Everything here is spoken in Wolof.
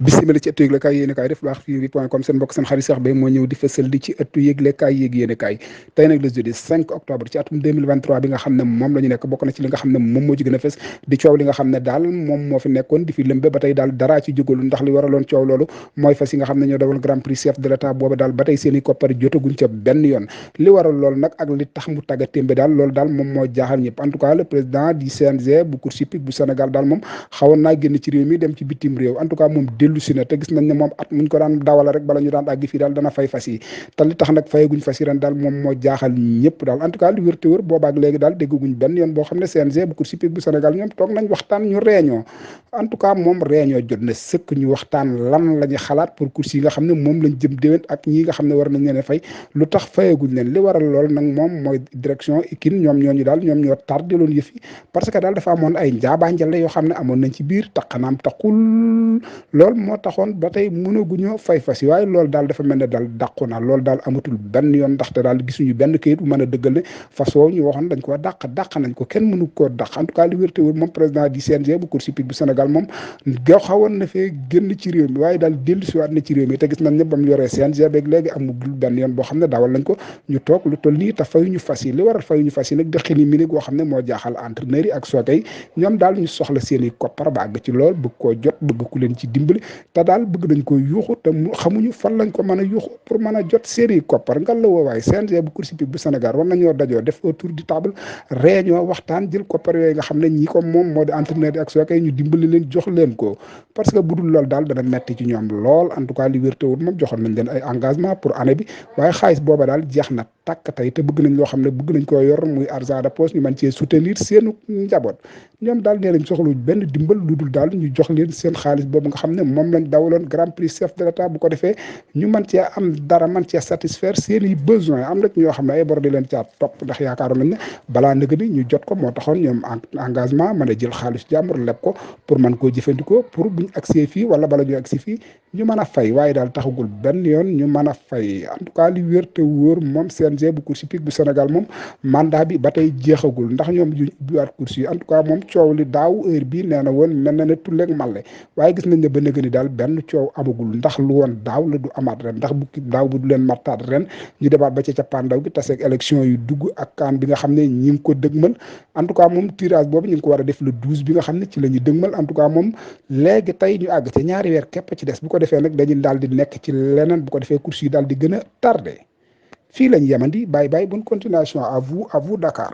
bisimila ci ëttu yëglekaay yéenekaay def baax fii point com seen mbokk seen xarit Cheikh Beye moo ñëw di fësal di ci ëttu yëglekaay yéenekaay tey nag le jeudi 5 octobre ci atum 2023 bi nga xam ne moom la ñu nekk bokk na ci li nga xam ne moom moo ci gën a fës di coow li nga xam ne daal moom moo fi nekkoon di fi lëmbe ba tey daal daraa ci jógalu ndax li waraloon coow loolu mooy fas yi nga xam ne ñoo dawal grand prix chef de l'état booba daal ba tey seen i koppar jotaguñ ca benn yoon li waral loolu nag ak li tax mu tagga témbe daal loolu daal moom moo jaaxal ñëpp en tout cas le président du CNG bu course hippique bu Sénégal daal moom xawoon naa génn ci réew mi dem ci bitim réew en tout cas moom dellu si na te gis nañ ne moom at muñ ko daan dawala rek bala ñu daan àgg fii daal dana fay fas yi te li tax nag fayaguñ fas yi ren daal moom moo jaaxal ñëpp daal en tout cas li wér te wér boobaak léegi daal dégguñ benn yoon boo xam ne CNG bu course hippique bu Sénégal ñoom toog nañ waxtaan ñu réunion en tout cas moom réunion jot na sëkk ñu waxtaan lan la ñu xalaat pour course yi nga xam ne moom lañ jëm déwén ak ñi nga xam ne war nañ leen a fay lu tax fayaguñ leen li waral lool nag moom mooy direction IKIN ñoom ñooñu daal ñoom ñoo tardé loon yëf yi parce que daal dafa amoon ay njaabaanjale yoo xam ne amoon nañ ci biir taqanaam taqul loolu moo taxoon ba tey mënaguñoo fay fas yi waaye loolu daal dafa mel ne daal dàqu na loolu daal amatul benn yoon ndaxte daal gisuñu benn kayit bu mën a dëggal ne fas woowu ñu waxoon dañ ko dàq nañ ko kenn mënu koo dàq en tout cas li wér te wér moom président du CNG bu course hippique bu Sénégal moom ga xawoon na fee génn ci réew mi waaye daal dellu siwaat na ci réew mi te gis nañ ne ba mu yoree CNG beeg léegi amul benn yoon boo xam ne dawal nañ ko ñu toog lu toll nii te fayuñu fas yi li waral fayuñu fas yi nag dëxin yi mi ni goo xam ne moo jaaxal entraîneurs yi ak sooke yi ñoom daal ñu soxla seen i koppar ba àgg ci lool bëgg koo jot bëgg ku leen ci dimbali te daal bëgg nañ ko yuuxu te xamuñu fan lañ ko mën a yuuxu pour mën a jot seen i koppar ngal la woowaay CNG bu course hippique bu Sénégal war nañoo dajoo def autour du table réunion waxtaan jël koppar yooyu nga xam ne ñi ko moom moo di entraîneur yi ak sooke yi ñu dimbali leen jox leen ko parce que bu dul loolu daal dana metti ci ñoom lool en tout cas li wér te wut moom joxoon nañ leen ay engagement pour année bi waaye xaalis booba daal jeex na tàkk tey te bëgg nañ loo xam ne bëgg nañ koo yor muy argent de poche ñu mën cee soutenir seenu njaboot ñoom daal nee nañ soxlu benn dimbal lu dul daal ñu jox leen seen xaalis boobu nga xam ne moom lañ dawaloon grand prix chef de l'état bu ko defee ñu mën cee am dara mën cee satisfaire seen i besoin am na ñoo xam ne ay bor di leen caa topp ndax yaakaaroon nañ ne balaa nëg ni ñu jot ko moo taxoon ñoom engagement mën a jël xaalis jàmbur leb ko pour mën koo jëfandikoo pour buñ agsee fii wala bala ñu agsi fii ñu mën a fay waaye daal taxagul benn yoon ñu mën a fay en tout cas li wér te wóor moom CNG bu course hippique bu Sénégal moom mandat bi ba tey jeexagul ndax ñoom ñu ubbiwaat course yi en tout cas moom coow li daaw heure bii nee na woon mel na ne tulleeg màlle waaye gis nañ ne ba nëgë ni daal benn coow amagul ndax lu woon daaw la du amaat ren ndax bukki daaw bu du leen mattaat ren ñu demaat ba ca cappaandaw gi taseeg élection yu dugg ak kaan bi nga xam ne ñi ngi ko dëgmal en tout cas moom tirage boobu ñu ngi ko war a def le 12 bi nga xam ne ci la ñuy dëgmal en tout cas moom léegi tey ñu àgg ca ñaari weer képp ci des bu ko defee nag dañuy daal di nekk ci leneen bu ko defee course yi daal di gën a tardé fii lañ yemandi bye bye bonne continuation à vous Dakar